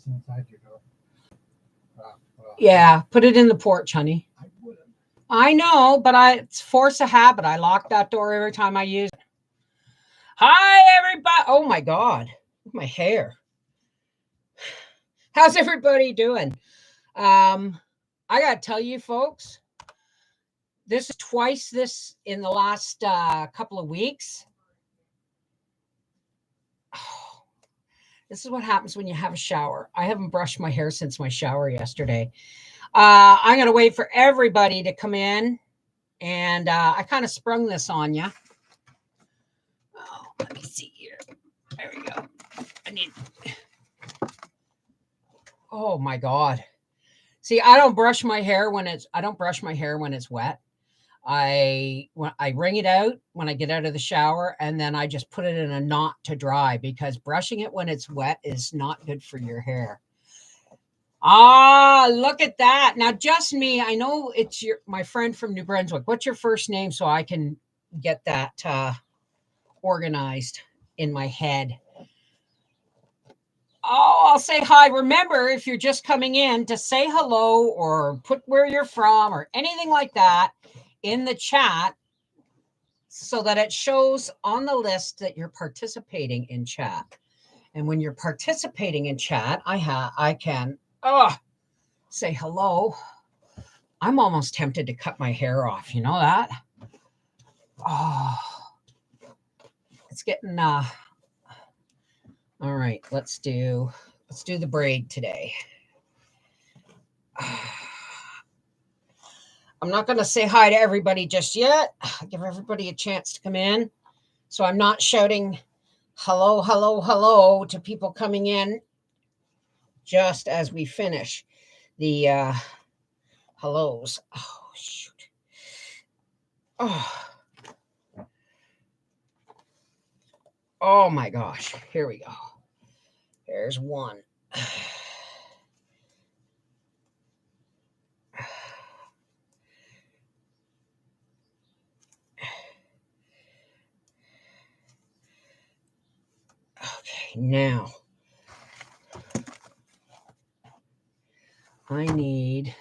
inside your door. Yeah, put it in the porch, honey. I wouldn't. I know, but it's force of habit. I lock that door every time I use it. Hi, everybody. Oh, my God. My hair. How's everybody doing? I got to tell you, folks, this is twice this in the last couple of weeks. Oh, this is what happens when you have a shower. I haven't brushed my hair since my shower yesterday. I'm going to wait for everybody to come in. And I kind of sprung this on you. Oh, let me see here. There we go. Oh my God. See, I don't brush my hair when it's wet. I wring it out when I get out of the shower, and then I just put it in a knot to dry, because brushing it when it's wet is not good for your hair. Ah, look at that. Now, just me. I know it's my friend from New Brunswick. What's your first name so I can get that organized in my head? Oh, I'll say hi. Remember, if you're just coming in, to say hello or put where you're from or anything like that in the chat, so that it shows on the list that you're participating in chat. And when you're participating in chat, I can say hello. I'm almost tempted to cut my hair off. You know that? Oh, it's getting all right. Let's do the braid today. I'm not going to say hi to everybody just yet. I'll give everybody a chance to come in. So I'm not shouting hello, hello, hello to people coming in just as we finish the hellos. Oh, shoot. Oh my gosh. Here we go. There's one. Okay, now I need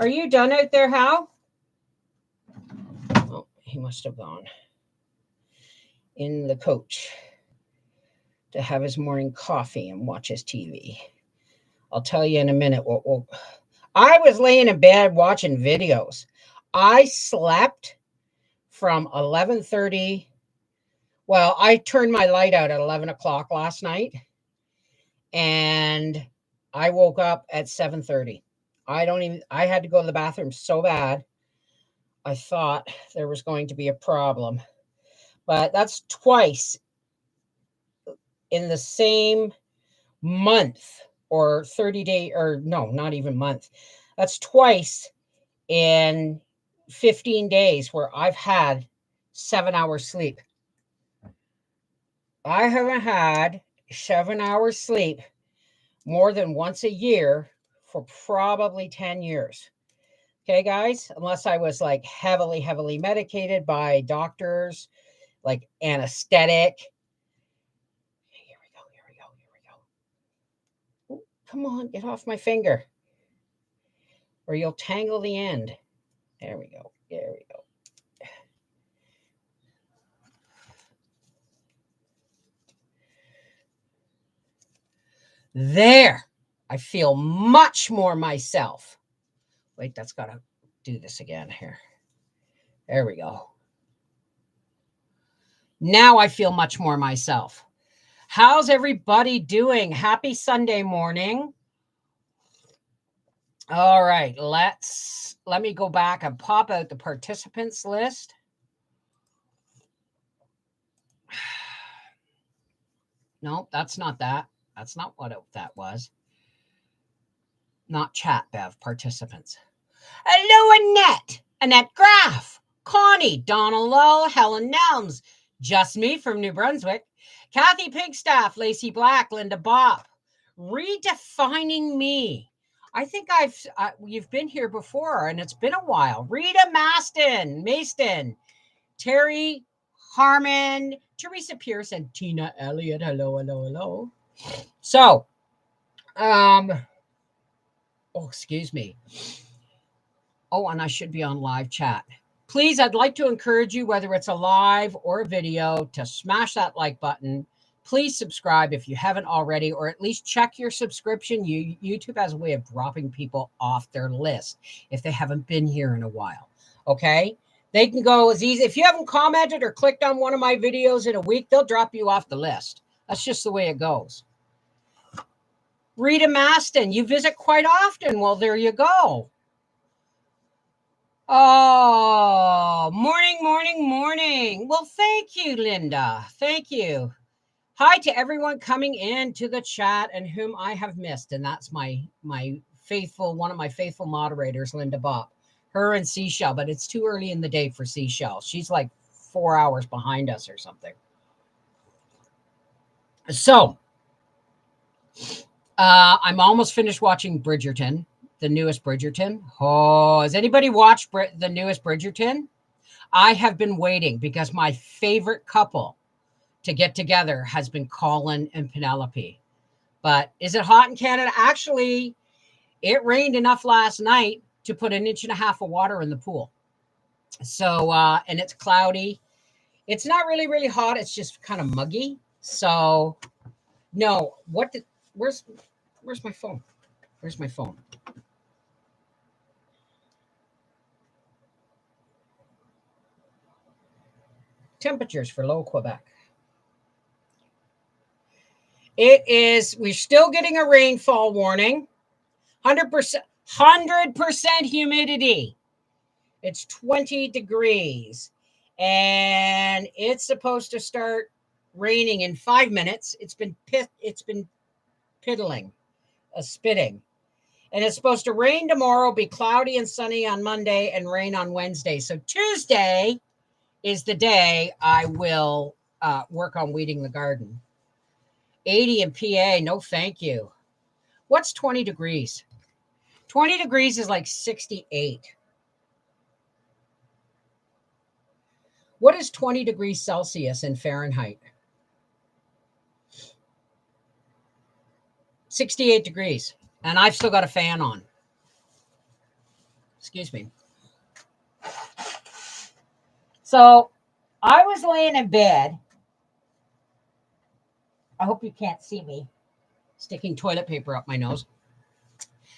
Are you done out there, Hal? Oh, he must have gone in the coach to have his morning coffee and watch his TV. I'll tell you in a minute what I was laying in bed watching videos. I slept from 11:30. Well, I turned my light out at 11 o'clock last night, and I woke up at 7:30. I had to go to the bathroom so bad. I thought there was going to be a problem. But that's twice in the same month, or 30 day, or no, not even month. That's twice in 15 days where I've had 7 hours sleep. I haven't had 7 hours sleep more than once a year for probably 10 years. Okay, guys, unless I was like heavily medicated by doctors, like anesthetic. Here we go. Oh, come on, get off my finger, or you'll tangle the end. There we go. There. I feel much more myself. Wait, that's got to do this again here. There we go. Now I feel much more myself. How's everybody doing? Happy Sunday morning. All right, let me go back and pop out the participants list. No, that's not that. That's not what that was. Not chat, Bev, participants. Hello, Annette Graff, Connie, Donald Lull, Helen Nelms, Just Me from New Brunswick, Kathy Pigstaff, Lacey Black, Linda Bopp, Redefining Me. I think you've been here before, and it's been a while. Rita Maston, Terry, Harmon, Teresa Pierce, and Tina Elliott. Hello, hello, hello. So, excuse me. Oh, and I should be on live chat. Please, I'd like to encourage you, whether it's a live or a video, to smash that like button. Please subscribe if you haven't already, or at least check your subscription. YouTube has a way of dropping people off their list if they haven't been here in a while. Okay? They can go as easy. If you haven't commented or clicked on one of my videos in a week, they'll drop you off the list. That's just the way it goes. Rita Maston, you visit quite often. Well, there you go. Oh, morning, morning, morning. Well, thank you, Linda. Thank you. Hi to everyone coming in to the chat and whom I have missed. And that's my faithful, one of my faithful moderators, Linda Bob. Her and Seashell, but it's too early in the day for Seashell. She's like 4 hours behind us or something. So, I'm almost finished watching Bridgerton. The newest Bridgerton. Oh, has anybody watched the newest Bridgerton? I have been waiting because my favorite couple to get together has been Colin and Penelope. But is it hot in Canada? Actually, it rained enough last night to put 1.5 inches of water in the pool. So, and it's cloudy. It's not really, really hot. It's just kind of muggy. So, no. Where's my phone? Where's my phone? Temperatures for low Quebec. We're still getting a rainfall warning. 100% humidity. It's 20 degrees. And it's supposed to start raining in 5 minutes. It's been piddling, spitting. And it's supposed to rain tomorrow, be cloudy and sunny on Monday, and rain on Wednesday. So Tuesday is the day I will work on weeding the garden. 80 in PA, no thank you. What's 20 degrees? 20 degrees is like 68. What is 20 degrees Celsius in Fahrenheit? 68 degrees. And I've still got a fan on. Excuse me. So I was laying in bed. I hope you can't see me sticking toilet paper up my nose.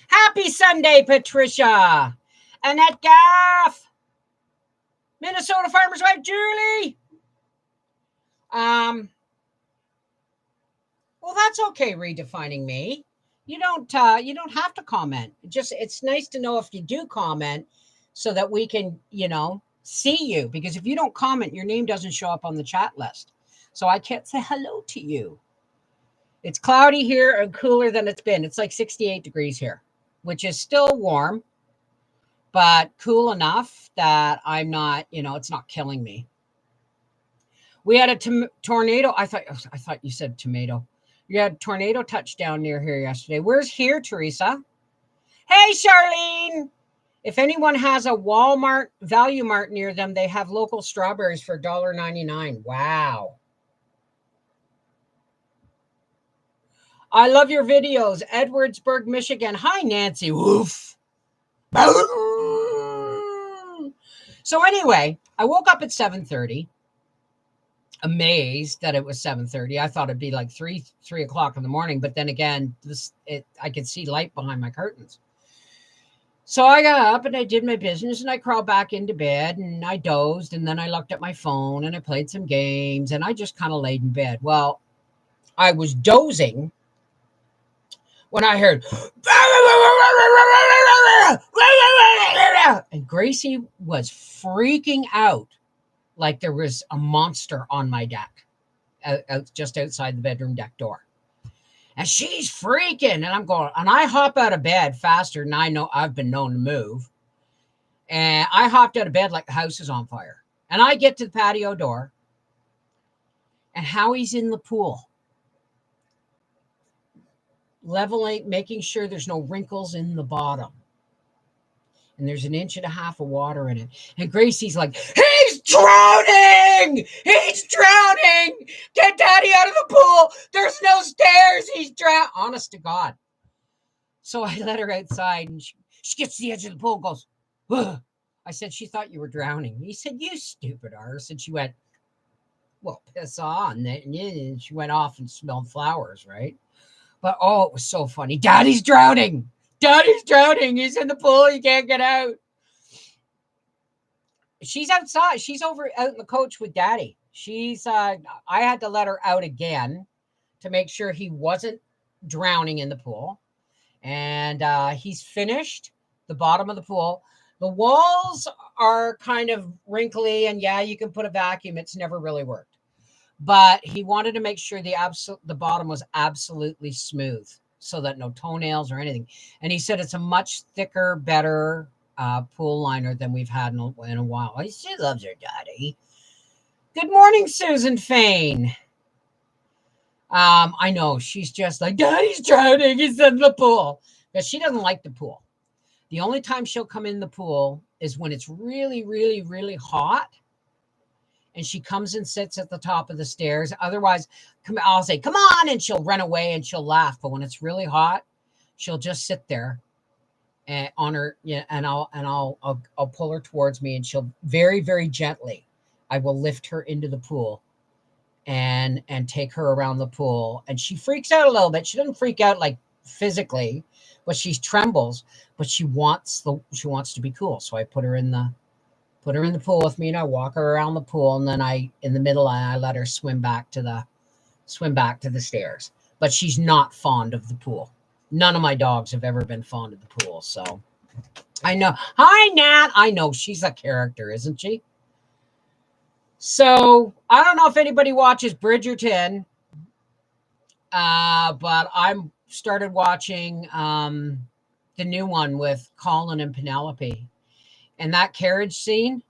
Happy Sunday, Patricia. Annette Gaff. Minnesota Farmer's Wife, Julie. Well, that's okay, redefining me. You don't have to comment. It's nice to know if you do comment so that we can, see you. Because if you don't comment, your name doesn't show up on the chat list. So I can't say hello to you. It's cloudy here and cooler than it's been. It's like 68 degrees here, which is still warm, but cool enough that I'm not, it's not killing me. We had a tornado. I thought you said tomato. You had tornado touchdown near here yesterday. Where's here, Teresa? Hey, Charlene. If anyone has a Walmart Value Mart near them, they have local strawberries for $1.99. Wow. I love your videos. Edwardsburg, Michigan. Hi, Nancy. Woof. So anyway, I woke up at 7:30. Amazed that it was 7:30. I thought it'd be like 3 o'clock in the morning, but then again, I could see light behind my curtains. So I got up and I did my business and I crawled back into bed and I dozed and then I looked at my phone and I played some games and I just kind of laid in bed. Well, I was dozing when I heard and Gracie was freaking out. Like there was a monster on my deck, just outside the bedroom deck door. And she's freaking. And I'm going, and I hop out of bed faster than I know I've been known to move. And I hopped out of bed like the house is on fire. And I get to the patio door. And Howie's in the pool. Leveling, making sure there's no wrinkles in the bottom. And there's 1.5 inches of water in it. And Gracie's like, he's drowning! drowning. He's drowning. Get Daddy out of the pool. There's no stairs. He's drowned. Honest to God. So I let her outside, and she gets to the edge of the pool and goes, ugh. I said, she thought you were drowning. He said, you stupid arse. And she went, well, piss on. And she went off and smelled flowers, right? But oh, it was so funny. Daddy's drowning. Daddy's drowning. He's in the pool. He can't get out. She's outside. She's over out in the coach with Daddy. I had to let her out again to make sure he wasn't drowning in the pool. And he's finished the bottom of the pool. The walls are kind of wrinkly, and yeah, you can put a vacuum. It's never really worked. But he wanted to make sure the bottom was absolutely smooth so that no toenails or anything. And he said it's a much thicker, better pool liner than we've had in a while. She loves her Daddy. Good morning, Susan Fain. I know she's just like, Daddy's drowning. He's in the pool. Because she doesn't like the pool. The only time she'll come in the pool is when it's really, really, really hot. And she comes and sits at the top of the stairs. Otherwise, I'll say, come on. And she'll run away and she'll laugh. But when it's really hot, she'll just sit there and on her, yeah, and I'll pull her towards me, and she'll very, very gently, I will lift her into the pool and take her around the pool. And she freaks out a little bit. She doesn't freak out like physically, but she trembles, but she wants to be cool. So I put her in the pool with me, and I walk her around the pool, and then in the middle, I let her swim back to the stairs. But she's not fond of the pool. None of my dogs have ever been fond of the pool. So I know. Hi, Nat. I know she's a character, isn't she? So I don't know if anybody watches Bridgerton, but I'm started watching the new one with Colin and Penelope. And that carriage scene.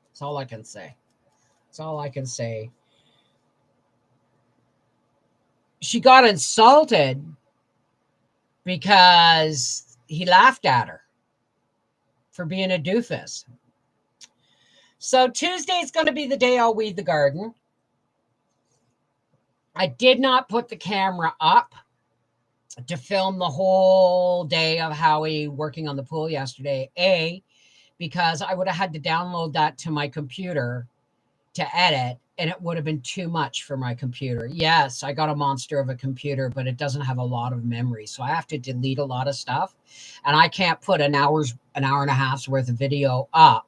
That's all I can say. That's all I can say. She got insulted because he laughed at her for being a doofus. So Tuesday is going to be the day I'll weed the garden. I did not put the camera up to film the whole day of Howie working on the pool yesterday. Because I would have had to download that to my computer to edit, and it would have been too much for my computer. Yes, I got a monster of a computer, but it doesn't have a lot of memory. So I have to delete a lot of stuff, and I can't put an hour and a half's worth of video up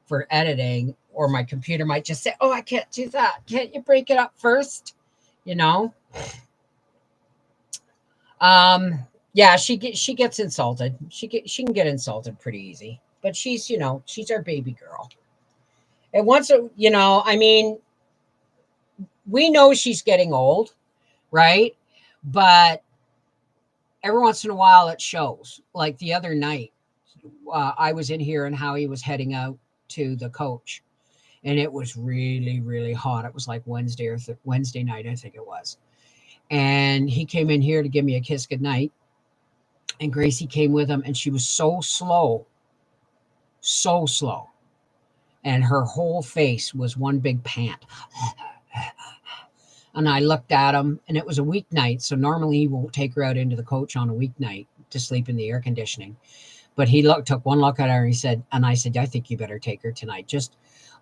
for editing, or my computer might just say, oh, I can't do that. Can't you break it up first? You know? Yeah, she gets insulted. She can get insulted pretty easy, but she's our baby girl. And once, I mean, we know she's getting old, right? But every once in a while it shows. Like the other night, I was in here and Howie was heading out to the coach, and it was really, really hot. It was like Wednesday night, I think it was. And he came in here to give me a kiss goodnight. And Gracie came with him, and she was so slow. And her whole face was one big pant. And I looked at him, and it was a weeknight. So normally he won't take her out into the coach on a weeknight to sleep in the air conditioning. But he took one look at her, and I said, I think you better take her tonight.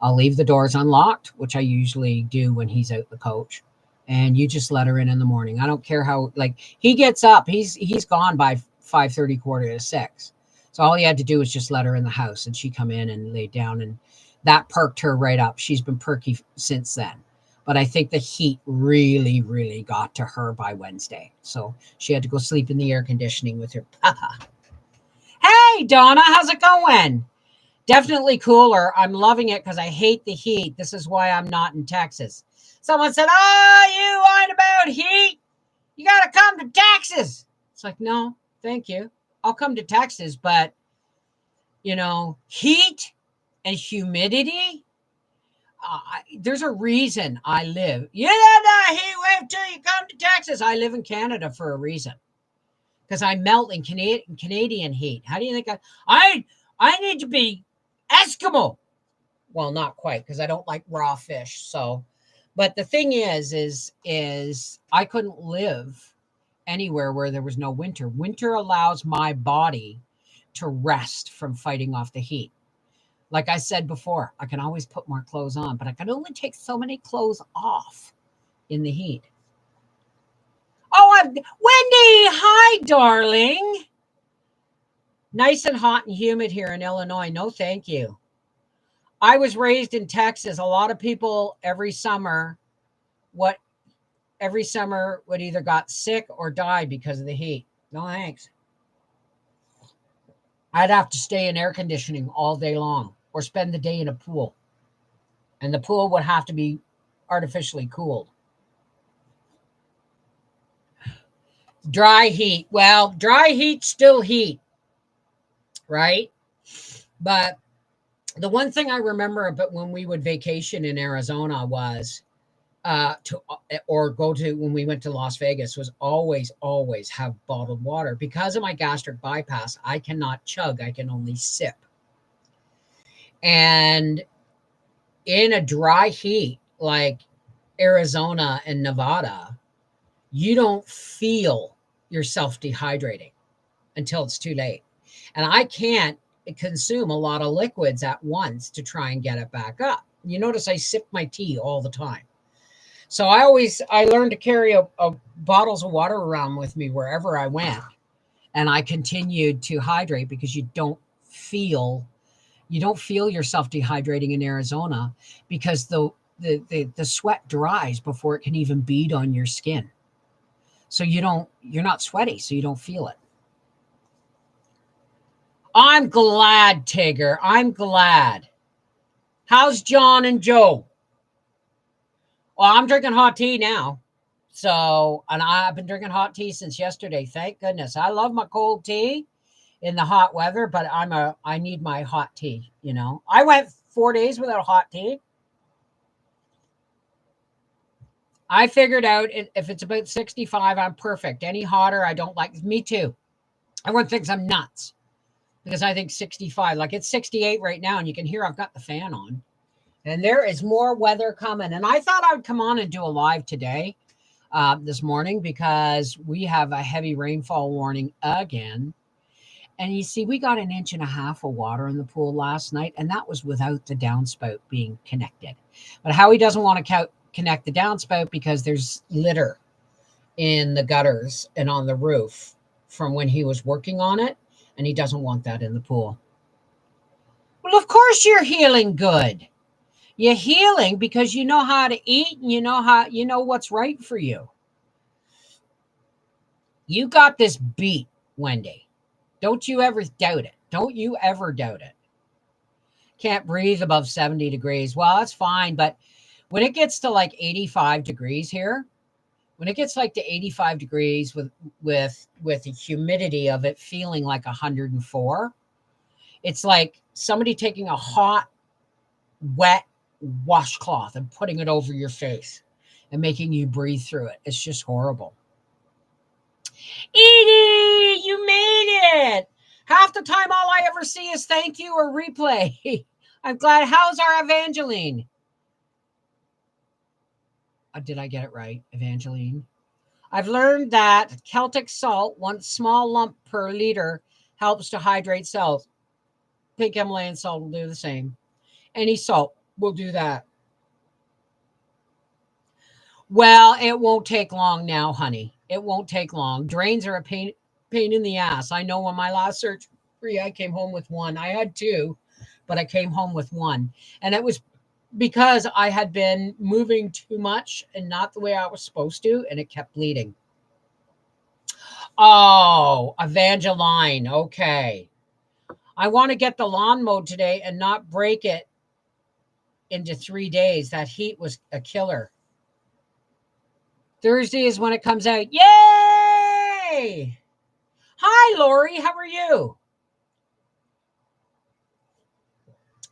I'll leave the doors unlocked, which I usually do when he's out the coach. And you just let her in the morning. I don't care how, like, he gets up. He's gone by 5:30, 5:45. So all he had to do was just let her in the house, and she come in and lay down, and that perked her right up. She's been perky since then. But I think the heat really, really got to her by Wednesday. So she had to go sleep in the air conditioning with her papa. Hey, Donna, how's it going? Definitely cooler. I'm loving it because I hate the heat. This is why I'm not in Texas. Someone said, you whine about heat? You got to come to Texas. It's like, no, thank you. I'll come to Texas, but, heat and humidity, there's a reason I live. You know, heat wave till you come to Texas. I live in Canada for a reason. because I melt in Canadian heat. How do you think I need to be Eskimo? Well, not quite, because I don't like raw fish. So, but the thing is I couldn't live anywhere where there was no winter. Winter allows my body to rest from fighting off the heat. Like I said before, I can always put more clothes on, but I can only take so many clothes off in the heat. Oh, Wendy, hi, darling. Nice and hot and humid here in Illinois. No, thank you. I was raised in Texas. A lot of people every summer would either got sick or died because of the heat. No thanks. I'd have to stay in air conditioning all day long or spend the day in a pool. And the pool would have to be artificially cooled. Dry heat. Well, dry heat, still heat, right? But the one thing I remember about when we would vacation in Arizona was when we went to Las Vegas was always have bottled water. Because of my gastric bypass, I cannot chug, I can only sip. And in a dry heat like Arizona and Nevada, you don't feel yourself dehydrating until it's too late. And I can't consume a lot of liquids at once to try and get it back up. You notice I sip my tea all the time. So I learned to carry a bottles of water around with me wherever I went. And I continued to hydrate because you don't feel yourself dehydrating in Arizona because the sweat dries before it can even bead on your skin. So you're not sweaty, so you don't feel it. I'm glad, Tigger. I'm glad. How's John and Joe? Well, I'm drinking hot tea now. So, and I've been drinking hot tea since yesterday. Thank goodness. I love my cold tea in the hot weather, but I need my hot tea, you know. I went 4 days without hot tea. I figured out if it's about 65, I'm perfect. Any hotter, I don't like. Me too. Everyone thinks I'm nuts because I think 65, like it's 68 right now, and you can hear I've got the fan on. And there is more weather coming. And I thought I would come on and do a live today, this morning, because we have a heavy rainfall warning again. And you see, we got 1.5 inches of water in the pool last night, and that was without the downspout being connected. But Howie doesn't want to connect the downspout because there's litter in the gutters and on the roof from when he was working on it, and he doesn't want that in the pool. Well, of course you're healing good. You're healing because you know how to eat and you know what's right for you. You got this beat, Wendy. Don't you ever doubt it. Don't you ever doubt it. Can't breathe above 70 degrees. Well, that's fine. But when it gets to like 85 degrees here, when it gets like to 85 degrees with the humidity of it feeling like 104, it's like somebody taking a hot, wet washcloth and putting it over your face and making you breathe through it. It's just horrible. Edie, you made it. Half the time, all I ever see is thank you or replay. I'm glad. How's our Evangeline? Did I get it right, Evangeline? I've learned that Celtic salt, 1 small lump per liter, helps to hydrate cells. Pink Himalayan salt will do the same. Any salt will do that. Well, it won't take long now, honey. It won't take long. Drains are a pain in the ass. I know on my last surgery, I came home with 1. I had 2, but I came home with 1. And it was because I had been moving too much and not the way I was supposed to, and it kept bleeding. Oh, Evangeline. Okay. I want to get the lawn mowed today and not break it into 3 days. That heat was a killer. Thursday is when it comes out. Yay! Hi, Lori. How are you?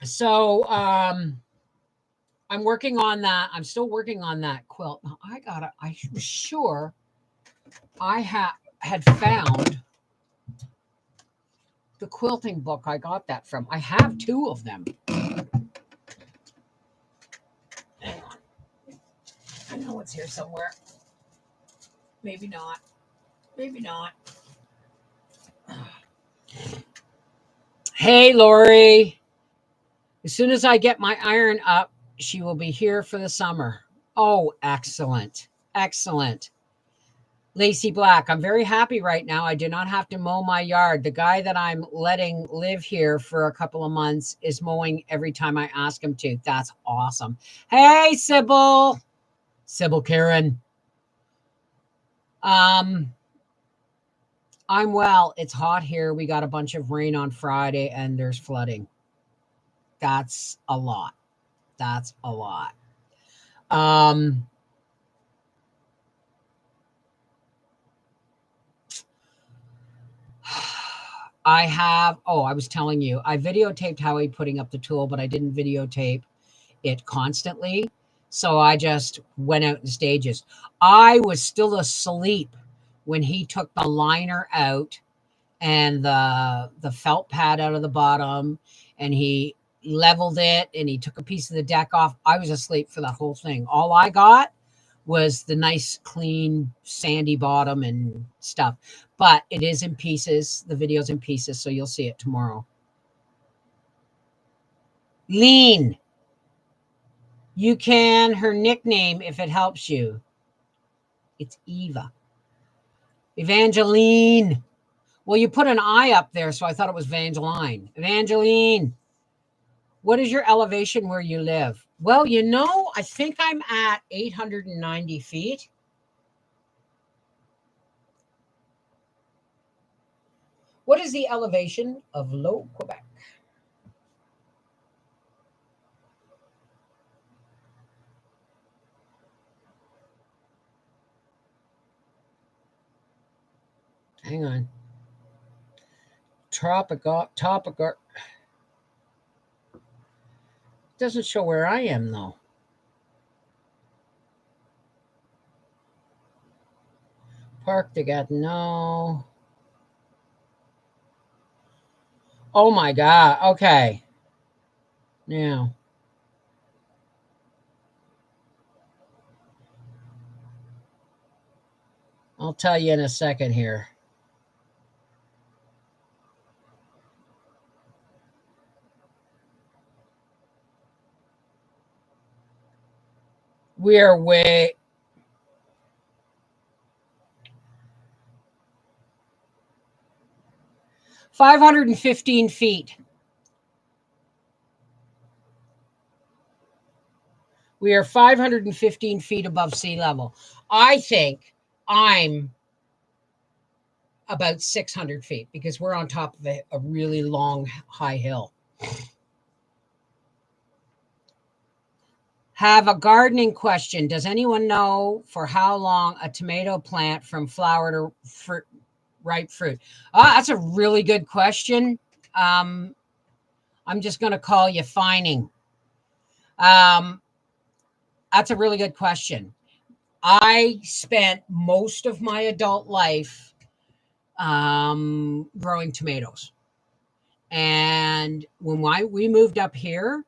So, I'm working on that. I'm still working on that quilt. Now, I'm sure I have. had found the quilting book I got that from. I have 2 of them. Hang on. I know it's here somewhere. Maybe not. Maybe not. Hey, Lori. As soon as I get my iron up, she will be here for the summer. Oh, excellent. Excellent. Lacey Black, I'm very happy right now. I do not have to mow my yard. The guy that I'm letting live here for a couple of months is mowing every time I ask him to. That's awesome. Hey, Sybil. Sybil Karen. I'm well. It's hot here. We got a bunch of rain on Friday and there's flooding. That's a lot. That's a lot. I was telling you, I videotaped Howie putting up the tool, but I didn't videotape it constantly. So I just went out in stages. I was still asleep when he took the liner out and the felt pad out of the bottom, and he leveled it and he took a piece of the deck off. I was asleep for that whole thing. All I got was the nice, clean, sandy bottom and stuff. But it is in pieces. The video's in pieces, so you'll see it tomorrow. Lean. You can, her nickname, if it helps you. It's Eva. Evangeline. Well, you put an I up there, so I thought it was Evangeline. Evangeline. What is your elevation where you live? Well, I think I'm at 890 feet. What is the elevation of Low Quebec? Hang on. Tropical. Doesn't show where I am, though. Park de Gatineau. Oh my God. Okay. Now. I'll tell you in a second here. We are way. $515 feet. We are 515 feet above sea level. I think I'm about 600 feet because we're on top of a really long, high hill. Have a gardening question. Does anyone know for how long a tomato plant from flower to ripe fruit? That's a really good question. I'm just going to call you Fining. That's a really good question. I spent most of my adult life growing tomatoes. And when we moved up here,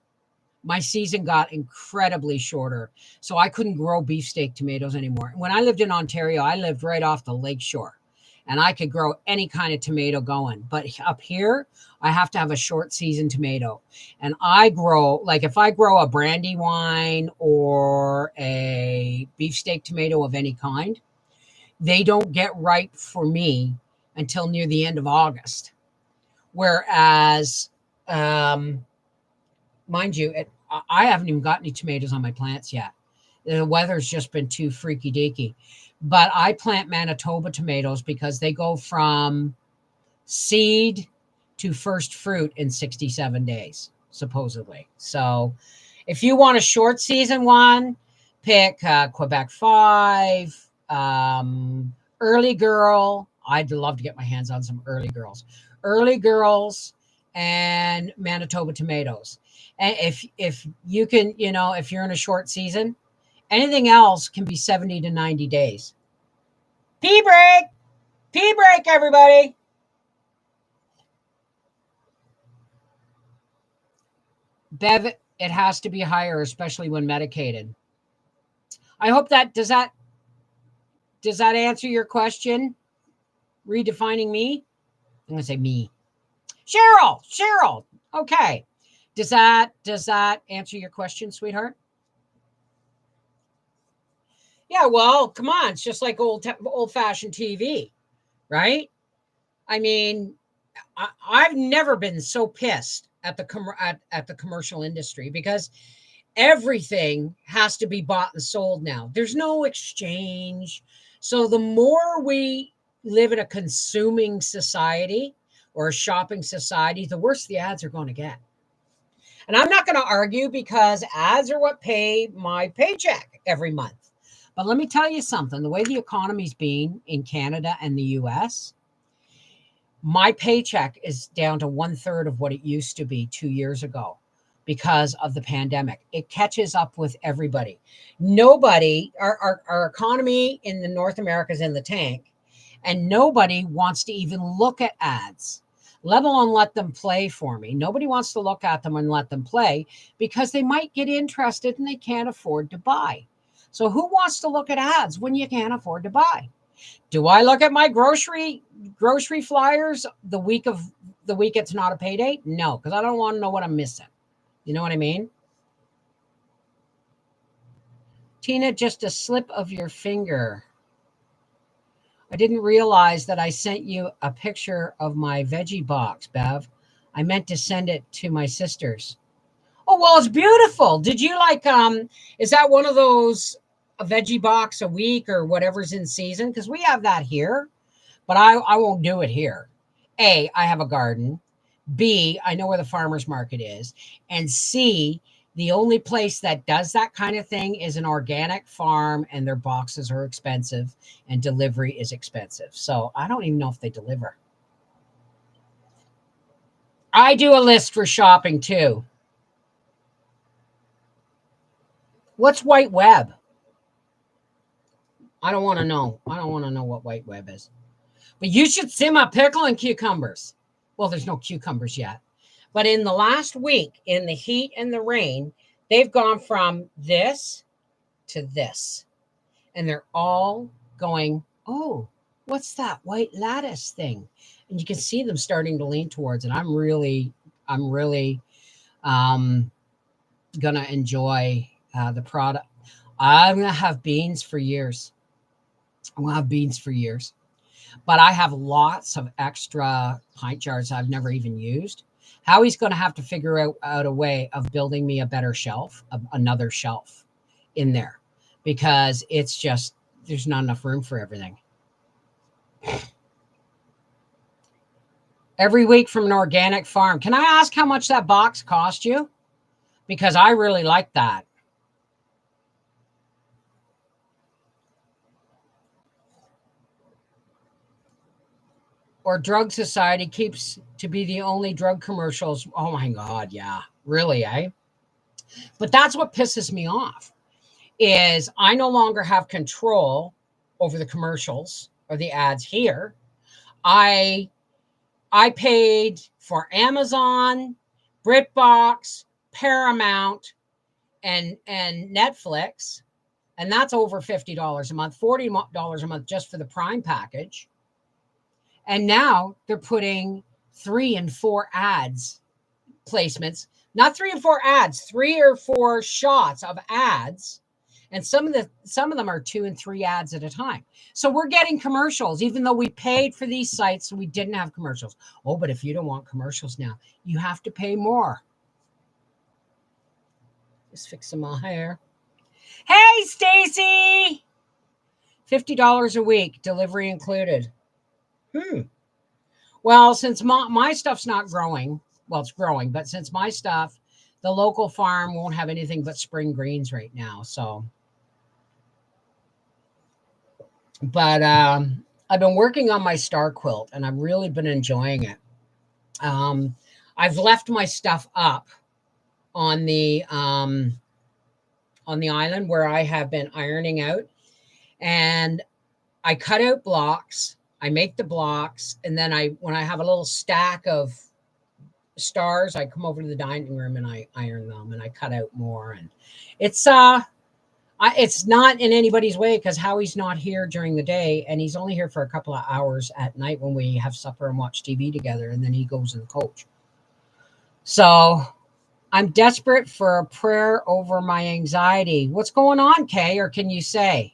my season got incredibly shorter. So I couldn't grow beefsteak tomatoes anymore. When I lived in Ontario, I lived right off the lake shore. And I could grow any kind of tomato going. But up here, I have to have a short season tomato. And I grow, like if I grow a Brandywine or a beefsteak tomato of any kind, they don't get ripe for me until near the end of August. Whereas, mind you, I haven't even got any tomatoes on my plants yet. The weather's just been too freaky deaky. But I plant Manitoba tomatoes because they go from seed to first fruit in 67 days, supposedly. So if you want a short season one, pick Quebec 5, Early Girl. I'd love to get my hands on some Early Girls. Early Girls and Manitoba tomatoes. And if you can, if you're in a short season, anything else can be 70 to 90 days. Pea break. Pee break, everybody. Bev, it has to be higher, especially when medicated. I hope does that answer your question? Redefining me? I'm gonna say me. Cheryl. Okay. Does that answer your question, sweetheart? Yeah, well, come on. It's just like old-fashioned TV, right? I mean, I've never been so pissed at the commercial industry because everything has to be bought and sold now. There's no exchange. So the more we live in a consuming society or a shopping society, the worse the ads are going to get. And I'm not going to argue because ads are what pay my paycheck every month. But let me tell you something. The way the economy's been in Canada and the US, my paycheck is down to 1/3 of what it used to be 2 years ago because of the pandemic. It catches up with everybody. Nobody, our economy in the North America is in the tank, and nobody wants to even look at ads, let alone let them play for me. Nobody wants to look at them and let them play because they might get interested and they can't afford to buy. So who wants to look at ads when you can't afford to buy? Do I look at my grocery flyers the week it's not a payday? No, because I don't want to know what I'm missing. You know what I mean? Tina, just a slip of your finger. I didn't realize that I sent you a picture of my veggie box, Bev. I meant to send it to my sisters. Oh, well, it's beautiful. Did you is that one of those a veggie box a week or whatever's in season? Because we have that here, but I won't do it here. A, I have a garden. B, I know where the farmer's market is. And C, the only place that does that kind of thing is an organic farm, and their boxes are expensive and delivery is expensive. So I don't even know if they deliver. I do a list for shopping too. What's white web? I don't want to know. I don't want to know what white web is. But you should see my pickle and cucumbers. Well, there's no cucumbers yet. But in the last week, in the heat and the rain, they've gone from this to this. And they're all going, oh, what's that white lattice thing? And you can see them starting to lean towards it. I'm really gonna enjoy the product. I'm gonna have beans for years. I'm gonna have beans for years. But I have lots of extra pint jars I've never even used. Howie's going to have to figure out a way of building me a better shelf, another shelf in there, because it's just, there's not enough room for everything. Every week from an organic farm. Can I ask how much that box cost you? Because I really like that. Or Drug Society keeps to be the only drug commercials. Oh my God, yeah. Really, eh? But that's what pisses me off is I no longer have control over the commercials or the ads here. I paid for Amazon, BritBox, Paramount, and Netflix, and that's over $50 a month, $40 a month just for the Prime package. And now they're putting 3 and 4 ads placements, not 3 and 4 ads, 3 or 4 shots of ads. And some of them are 2 and 3 ads at a time. So we're getting commercials, even though we paid for these sites, so we didn't have commercials. Oh, but if you don't want commercials now, you have to pay more. Just fixing my hair. Hey, Stacy! $50 a week, delivery included. Well, since my stuff's not growing, well, it's growing, but since my stuff, the local farm won't have anything but spring greens right now. So, but I've been working on my star quilt, and I've really been enjoying it. I've left my stuff up on the island where I have been ironing out, and I cut out blocks. I make the blocks, and then when I have a little stack of stars, I come over to the dining room and I iron them and I cut out more. And it's it's not in anybody's way because Howie's not here during the day, and he's only here for a couple of hours at night when we have supper and watch TV together, and then he goes and coach. So I'm desperate for a prayer over my anxiety. What's going on, Kay? Or can you say,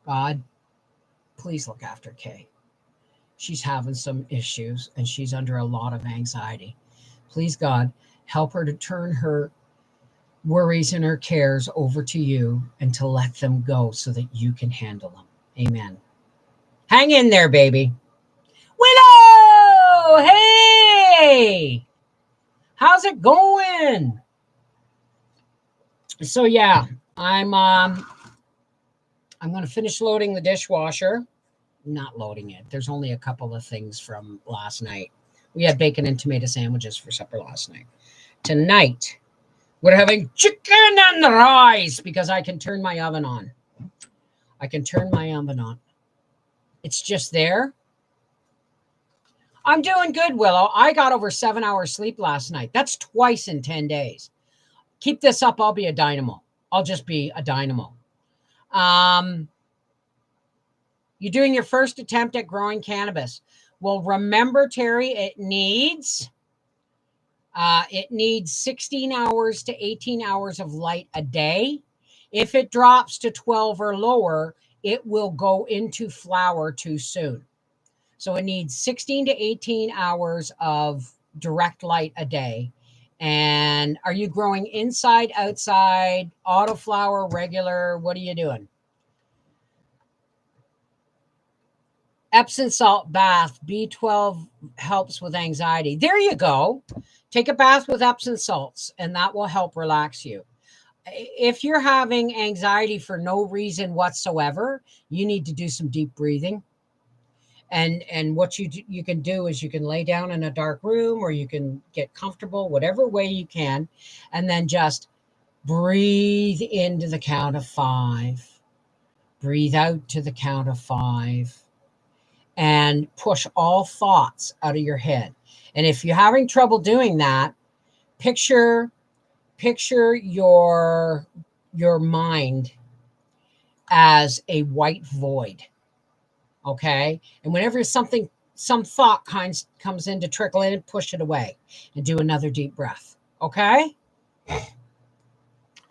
God, please look after Kay. She's having some issues and she's under a lot of anxiety. Please, God, help her to turn her worries and her cares over to you and to let them go so that you can handle them. Amen. Hang in there, baby. Willow! Hey! How's it going? So yeah, I'm going to finish loading the dishwasher. Not loading it. There's only a couple of things from last night. We had bacon and tomato sandwiches for supper last night. Tonight, we're having chicken and rice because I can turn my oven on. I can turn my oven on. It's just there. I'm doing good, Willow. I got over 7 hours sleep last night. That's twice in 10 days. Keep this up. I'll be a dynamo. I'll just be a dynamo. You're doing your first attempt at growing cannabis. Well, remember, Terry, it needs 16 hours to 18 hours of light a day. If it drops to 12 or lower, it will go into flower too soon. So it needs 16 to 18 hours of direct light a day. And are you growing inside, outside, autoflower, regular? What are you doing? Epsom salt bath, B12 helps with anxiety. There you go. Take a bath with Epsom salts, and that will help relax you. If you're having anxiety for no reason whatsoever, you need to do some deep breathing. And what you can do is you can lay down in a dark room, or you can get comfortable, whatever way you can, and then just breathe into the count of 5. Breathe out to the count of 5. And push all thoughts out of your head. And if you're having trouble doing that, picture your mind as a white void. Okay? And whenever some thought comes in to trickle in, push it away and do another deep breath. Okay? I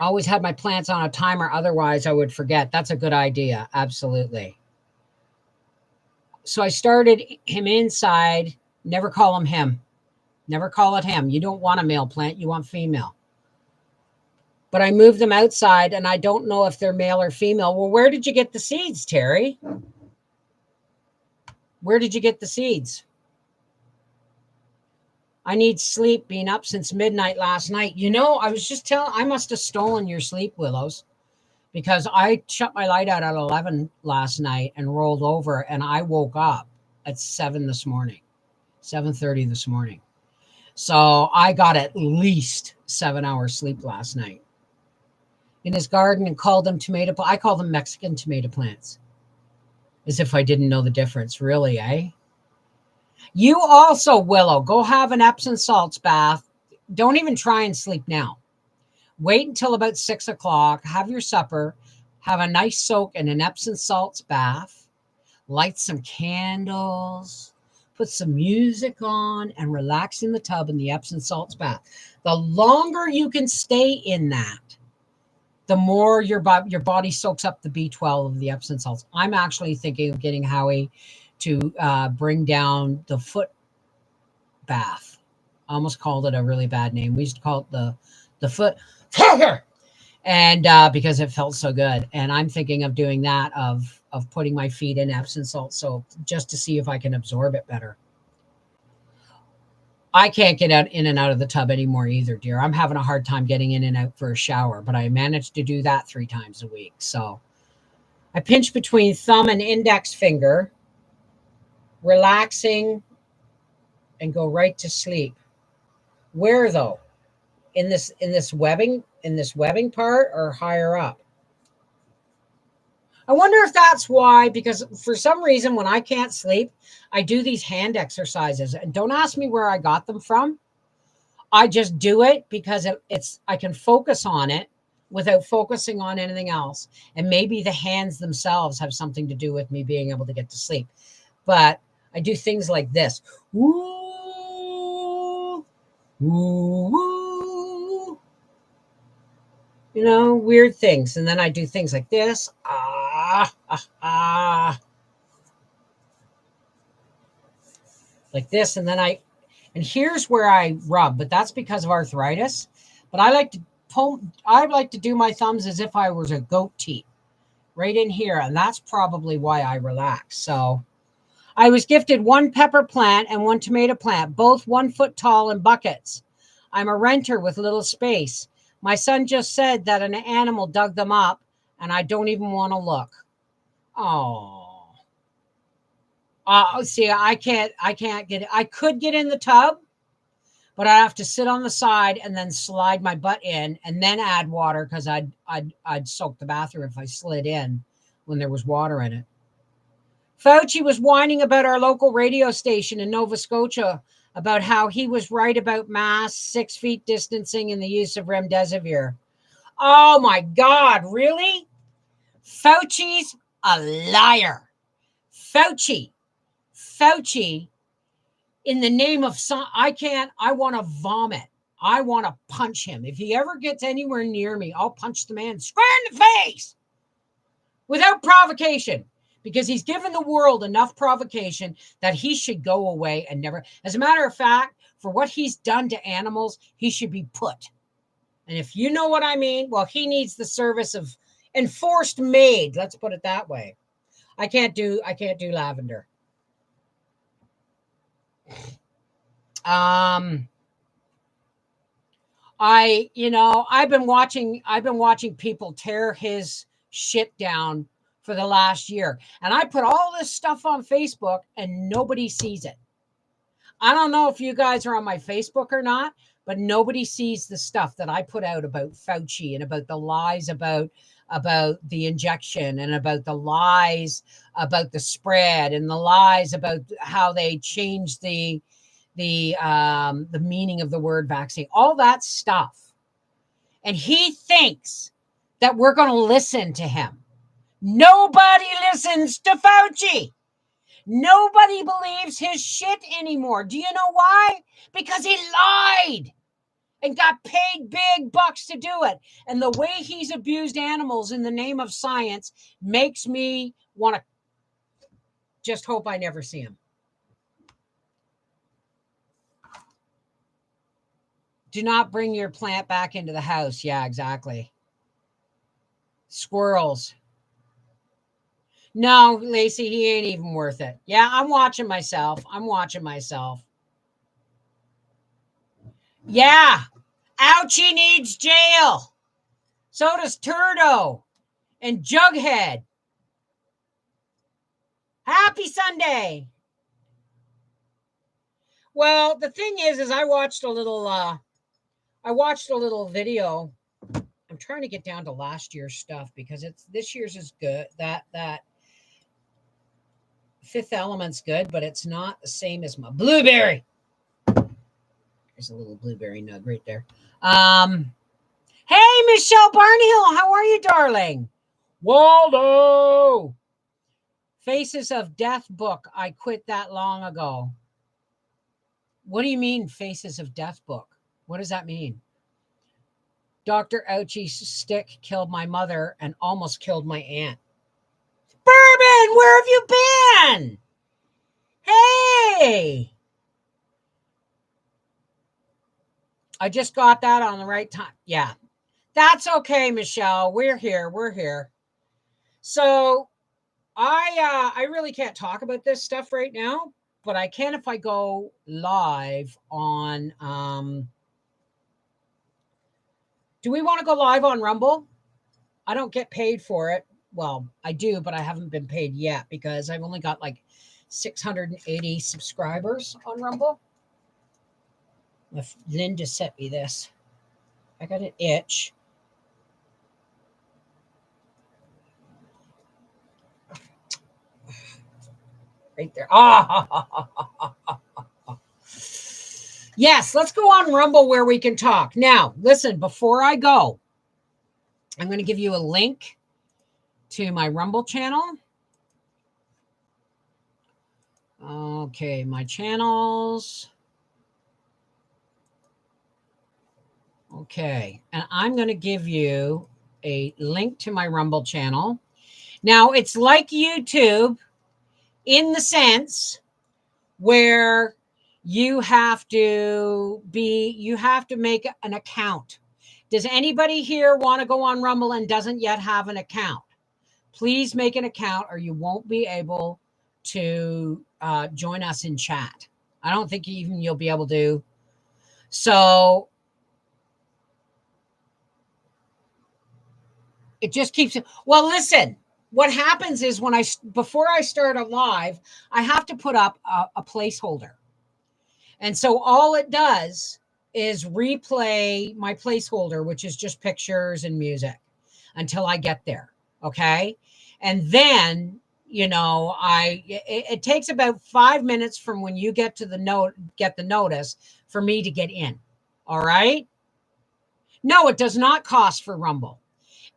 always had my plants on a timer, otherwise I would forget. That's a good idea. Absolutely. So I started him inside. Never call him him. Never call it him. You don't want a male plant. You want female. But I moved them outside, and I don't know if they're male or female. Well, where did you get the seeds, Terry? Where did you get the seeds? I need sleep, being up since midnight last night. You know, I was just I must have stolen your sleep, Willows, because I shut my light out at 11 last night and rolled over, and I woke up at 7 this morning, 7:30 this morning. So I got at least 7 hours sleep last night. In his garden, and called them I call them Mexican tomato plants. As if I didn't know the difference, really, eh? You also, Willow, go have an Epsom salts bath. Don't even try and sleep now. Wait until about 6 o'clock, have your supper, have a nice soak in an Epsom salts bath, light some candles, put some music on, and relax in the tub in the Epsom salts bath. The longer you can stay in that, the more your body soaks up the B12 of the Epsom salts. I'm actually thinking of getting Howie to bring down the foot bath. I almost called it a really bad name. We used to call it the foot and because it felt so good. And I'm thinking of doing that, of putting my feet in Epsom salt soap just to see if I can absorb it better. I can't get in and out of the tub anymore either, dear. I'm having a hard time getting in and out for a shower, but I managed to do that 3 times a week. So I pinch between thumb and index finger, relaxing, and go right to sleep. Where though? In this webbing part, or higher up? I wonder if that's why, because for some reason, when I can't sleep, I do these hand exercises. And don't ask me where I got them from. I just do it because it's I can focus on it without focusing on anything else. And maybe the hands themselves have something to do with me being able to get to sleep. But I do things like this. Woo, woo, woo. You know, weird things. And then I do things like this. Like this. And then and here's where I rub, but that's because of arthritis. But I like to do my thumbs as if I was a goat teat right in here. And that's probably why I relax. So I was gifted one pepper plant and one tomato plant, both 1 foot tall in buckets. I'm a renter with little space. My son just said that an animal dug them up, and I don't even want to look. Oh. See, I can't get it. I could get in the tub, but I have to sit on the side and then slide my butt in and then add water because I'd soak the bathroom if I slid in when there was water in it. Fauci was whining about our local radio station in Nova Scotia about how he was right about masks, 6 feet distancing, and the use of remdesivir. Oh my God, really? Fauci's a liar. Fauci, in the name of I want to vomit. I want to punch him. If he ever gets anywhere near me, I'll punch the man square in the face without provocation, because he's given the world enough provocation that he should go away and never. As a matter of fact, for what he's done to animals, he should be put. And if you know what I mean, well, he needs the service of enforced maid. Let's put it that way. I can't do lavender. I've been watching people tear his shit down for the last year. And I put all this stuff on Facebook and nobody sees it. I don't know if you guys are on my Facebook or not, but nobody sees the stuff that I put out about Fauci and about the lies about the injection and about the lies about the spread and the lies about how they changed the meaning of the word vaccine, all that stuff. And he thinks that we're going to listen to him. Nobody listens to Fauci. Nobody believes his shit anymore. Do you know why? Because he lied and got paid big bucks to do it. And the way he's abused animals in the name of science makes me want to just hope I never see him. Do not bring your plant back into the house. Yeah, exactly. Squirrels. No, Lacey, he ain't even worth it. Yeah, I'm watching myself. Yeah. Ouchie needs jail. So does Turdo and Jughead. Happy Sunday. Well, the thing is I watched a little video. I'm trying to get down to last year's stuff because this year's is good. That Fifth Element's good, but it's not the same as my blueberry. There's a little blueberry nug right there. Hey, Michelle Barnhill, how are you, darling? Waldo. Faces of Death book. I quit that long ago. What do you mean, Faces of Death book? What does that mean? Dr. Ouchie's stick killed my mother and almost killed my aunt. Bourbon, where have you been? Hey. I just got that on the right time. Yeah. That's okay, Michelle. We're here. So I really can't talk about this stuff right now, but I can if I go live on do we want to go live on Rumble? I don't get paid for it. Well, I do, but I haven't been paid yet because I've only got like 680 subscribers on Rumble. If Linda sent me this. I got an itch. right there. Ah, yes, let's go on Rumble where we can talk. Now, listen, before I go, I'm going to give you a link to my Rumble channel. Okay, my channels. Okay, and I'm going to give you a link to my Rumble channel. Now, it's like YouTube in the sense where you have to make an account. Does anybody here want to go on Rumble and doesn't yet have an account? Please make an account or you won't be able to join us in chat. I don't think even you'll be able to. So it just keeps. Well, listen, what happens is before I start a live, I have to put up a placeholder. And so all it does is replay my placeholder, which is just pictures and music until I get there. Okay. And then, it takes about 5 minutes from when you get the notice for me to get in. All right. No, it does not cost for Rumble.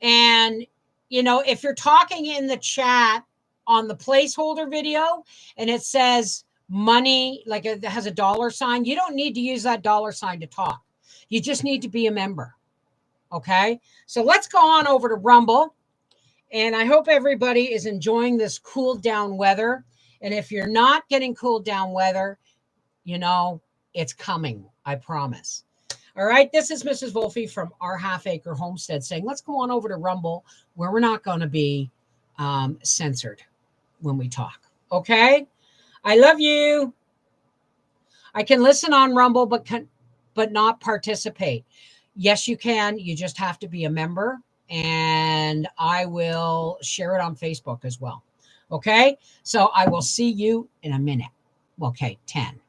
And, if you're talking in the chat on the placeholder video and it says money, like it has a dollar sign, you don't need to use that dollar sign to talk. You just need to be a member. Okay. So let's go on over to Rumble. And I hope everybody is enjoying this cooled down weather. And if you're not getting cooled down weather, it's coming. I promise. All right, this is Mrs. Wolfe from Our Half Acre Homestead saying, let's go on over to Rumble where we're not going to be censored when we talk. Okay, I love you. I can listen on Rumble, but not participate. Yes, you can. You just have to be a member, and I will share it on Facebook as well. Okay, so I will see you in a minute. Okay, 10.